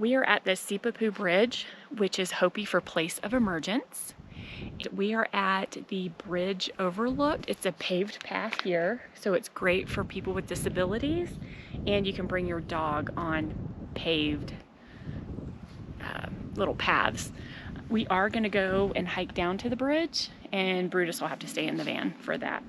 We are at the Sipapu Bridge, which is Hopi for place of emergence. We are at the bridge overlook. It's a paved path here, so it's great for people with disabilities, and you can bring your dog on paved little paths. We are going to go and hike down to the bridge, and Brutus will have to stay in the van for that.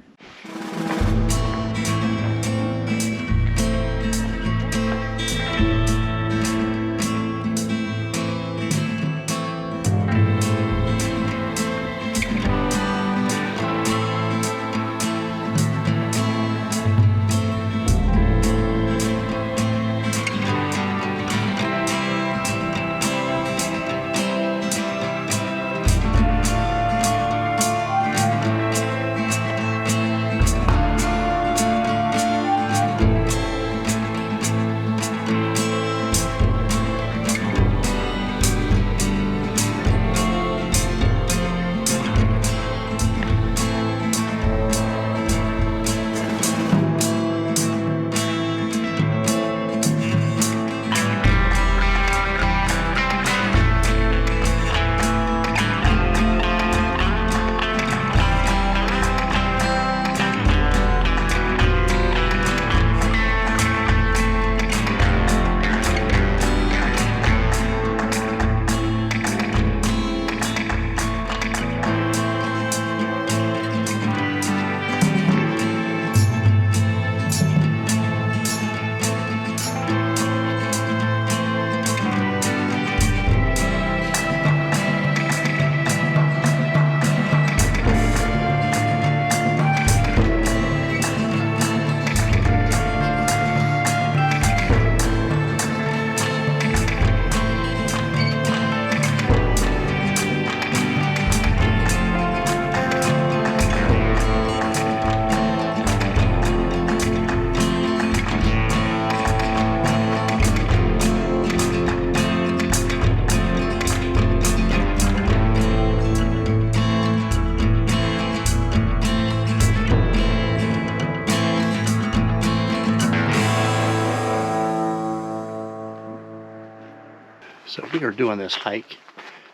So we are doing this hike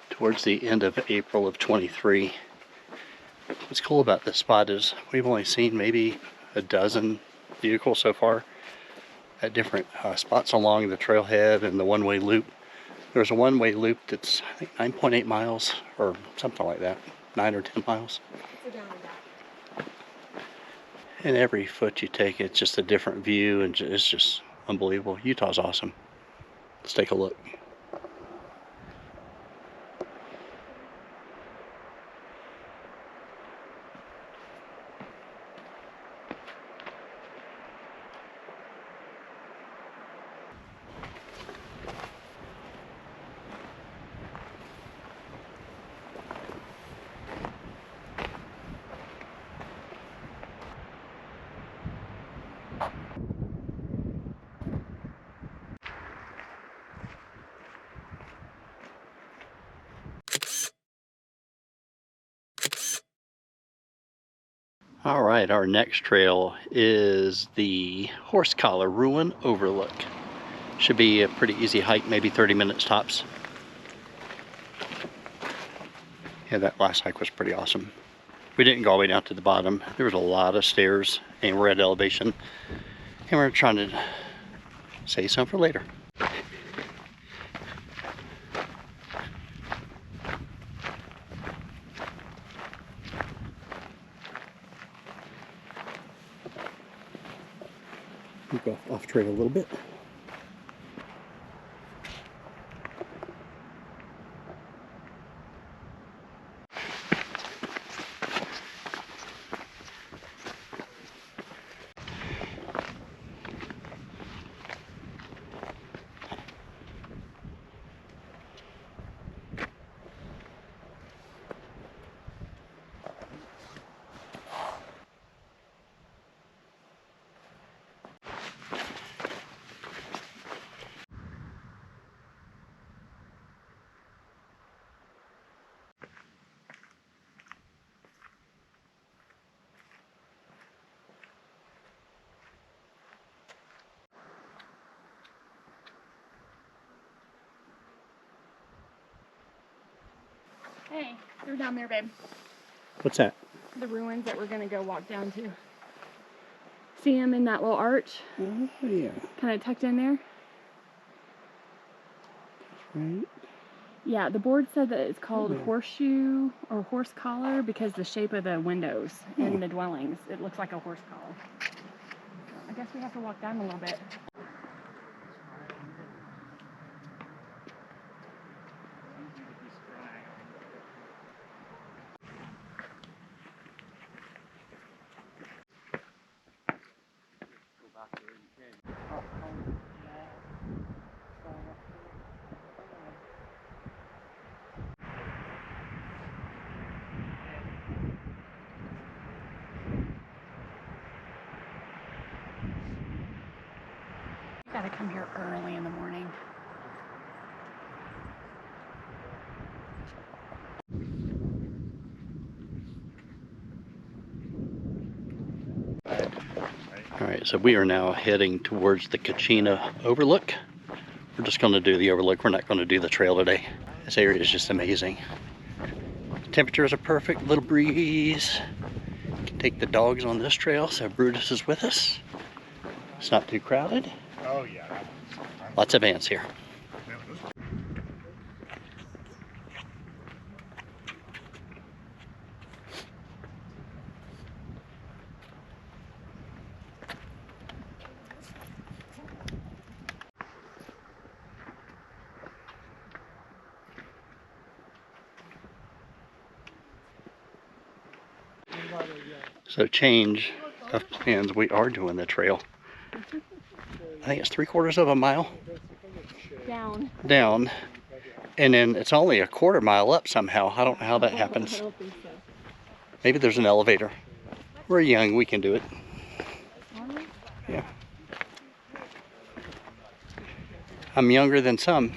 towards the end of April of 23. What's cool about this spot is we've only seen maybe a dozen vehicles so far at different spots along the trailhead and the one-way loop. There's a one-way loop that's, I think, 9.8 miles or something like that, 9 or 10 miles. And every foot you take, it's just a different view, and it's just unbelievable. Utah's awesome. Let's take a look. All right, our next trail is the Horse Collar Ruin Overlook. Should be a pretty easy hike, maybe 30 minutes tops. Yeah, that last hike was pretty awesome. We didn't go all the way down to the bottom. There was a lot of stairs, and we're at elevation. And we're trying to save some for later. We go off trail a little bit. Hey, they're down there, babe. What's that? The ruins that we're gonna go walk down to. See them in that little arch? Oh, yeah. Kind of tucked in there? Right. Yeah, the board said that it's called horseshoe or horse collar because the shape of the windows in the dwellings. It looks like a horse collar. I guess we have to walk down a little bit. You gotta come here early in the morning. All right, so we are now heading towards the Kachina overlook. We're just going to do the overlook. We're not going to do the trail today. This area is just amazing. Temperatures are perfect, little breeze. Can take the dogs on this trail, so Brutus is with us. It's not too crowded. Oh yeah. Lots of ants here. So change of plans, we are doing the trail. I think it's 3/4 of a mile down, and then it's only a 1/4 mile up somehow. I don't know how that happens. I don't think so. Maybe there's an elevator. We're young, we can do it. Yeah. I'm younger than some,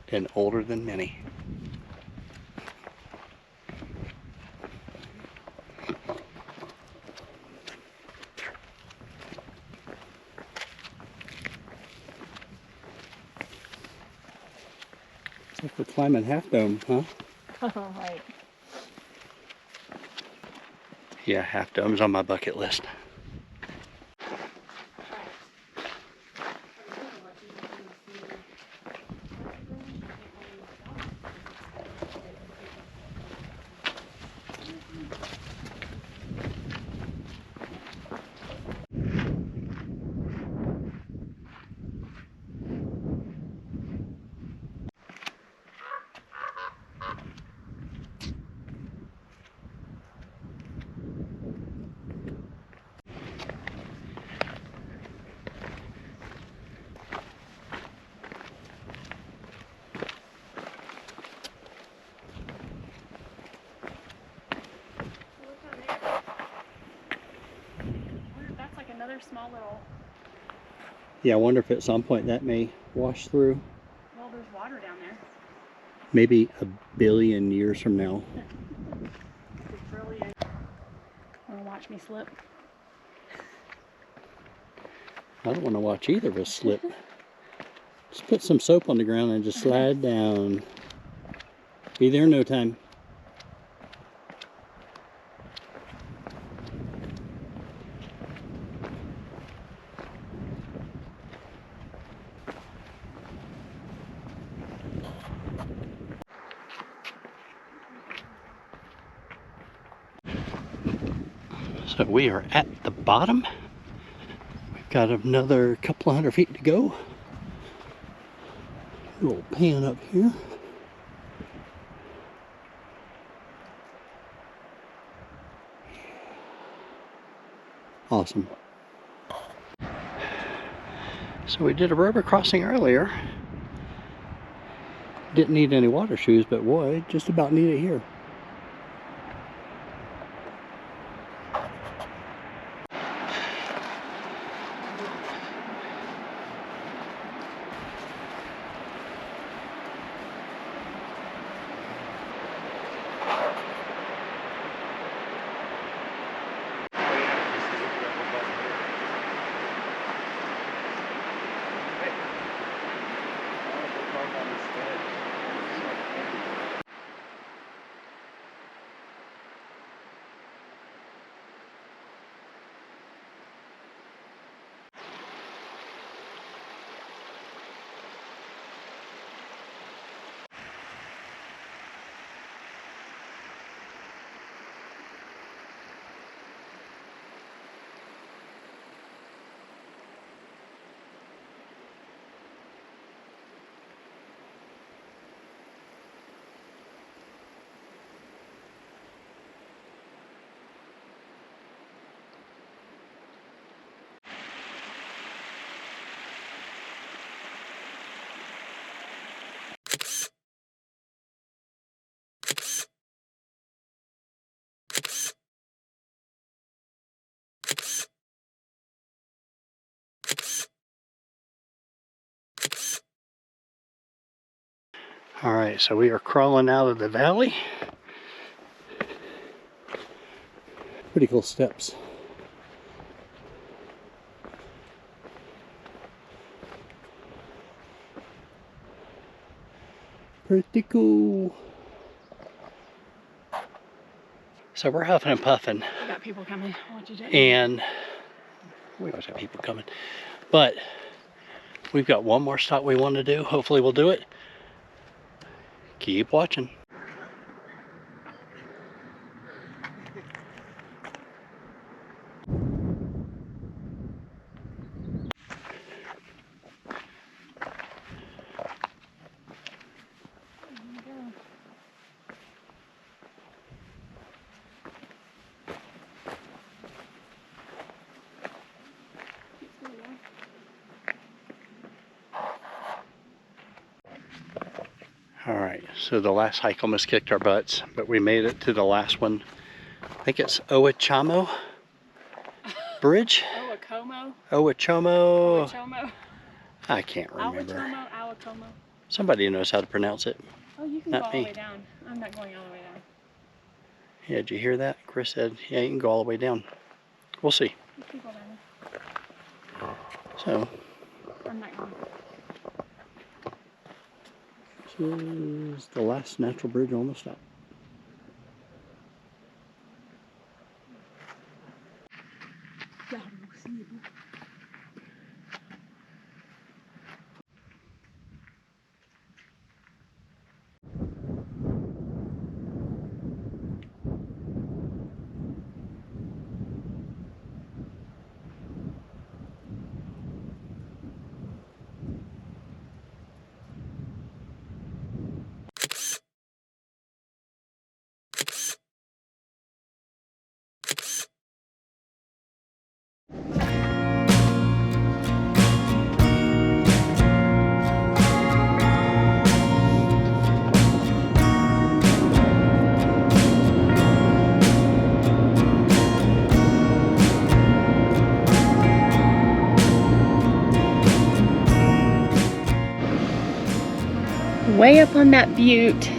and older than many. It's like we're climbing Half Dome, huh? Right. Yeah, Half Dome's on my bucket list. That's like another small little. Yeah, I wonder if at some point that may wash through. Well, there's water down there. Maybe 1 billion years from now. It's brilliant. Wanna watch me slip? I don't want to watch either of us slip. Just put some soap on the ground and just slide down. Be there in no time. So we are at the bottom. We've got another couple of 100 feet to go. A little pan up here. Awesome. So we did a river crossing earlier. Didn't need any water shoes, but boy, just about need it here. All right, so we are crawling out of the valley. Pretty cool steps. Pretty cool. So we're huffing and puffing. We got people coming. What you doing? And we always have people coming. But we've got one more stop we want to do. Hopefully we'll do it. Keep watching. Alright, so the last hike almost kicked our butts, but we made it to the last one. I think it's Owachomo Bridge? Owachomo? Owachomo. I can't remember. Owachomo. Somebody knows how to pronounce it. Oh, you can Not go all me. the way down. I'm not going all the way down. Yeah, did you hear that? Chris said, yeah, you can go all the way down. We'll see. You can go down. So, I'm not going. this is the last natural bridge on the stop. Way up on that butte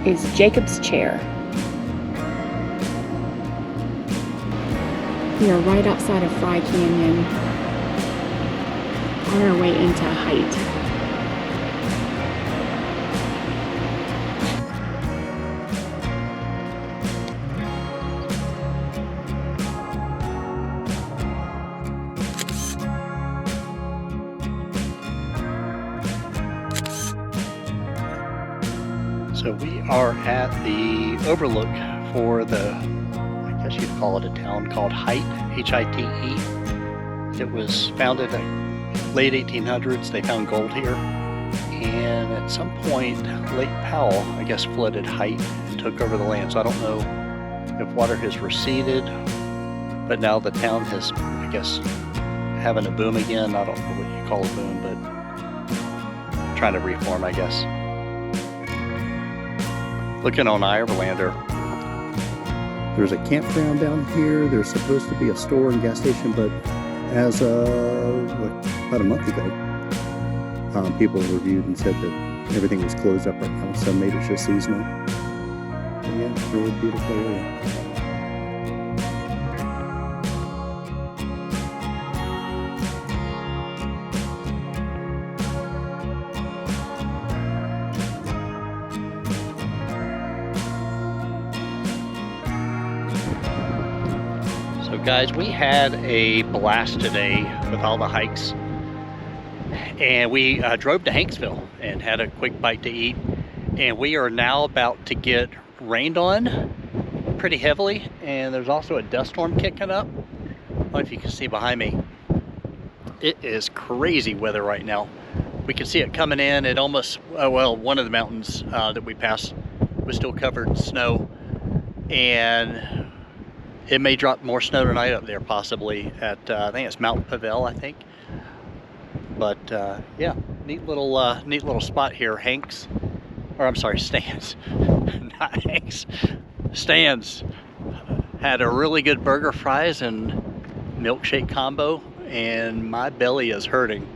is Jacob's Chair. We are right outside of Fry Canyon on our way into height. So we are at the overlook for the, I guess you'd call it a town called Hite, H-I-T-E. It was founded in the late 1800s. They found gold here. And at some point, Lake Powell, I guess, flooded Hite and took over the land. So I don't know if water has receded, but now the town has, I guess, having a boom again. I don't know what you call a boom, but trying to reform, I guess. Looking on Iverlander, there's a campground down here. There's supposed to be a store and gas station, but as about a month ago, people reviewed and said that everything was closed up right now, so maybe it's just seasonal. But yeah, it's a really beautiful area. Guys, we had a blast today with all the hikes, and we drove to Hanksville and had a quick bite to eat, and we are now about to get rained on pretty heavily, and there's also a dust storm kicking up. I don't know if you can see behind me. It is crazy weather right now. We can see it coming in. It almost, well, one of the mountains that we passed was still covered in snow, and it may drop more snow tonight up there, possibly at I think it's Mount Pavel, I think. But yeah, neat little spot here. Hanks, or I'm sorry, Stan's, not Hanks. Stan's had a really good burger, fries, and milkshake combo, and my belly is hurting.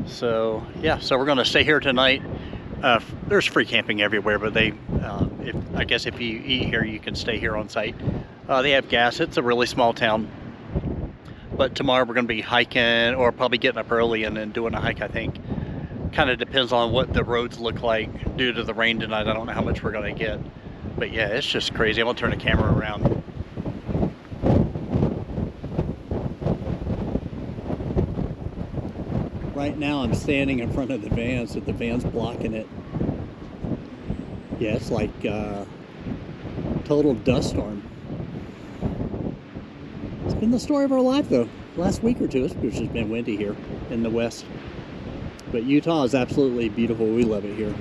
So yeah, so we're gonna stay here tonight. There's free camping everywhere, but I guess if you eat here, you can stay here on site. They have gas. It's a really small town. But tomorrow we're gonna be hiking, or probably getting up early and then doing a hike, I think. Kind of depends on what the roads look like due to the rain tonight. I don't know how much we're gonna get. But yeah, it's just crazy. I'm gonna turn the camera around. Right now I'm standing in front of the van, so the van's blocking it. Yeah, it's like total dust storm. It's been the story of our life though. Last week or two, it's just been windy here in the west. But Utah is absolutely beautiful. We love it here.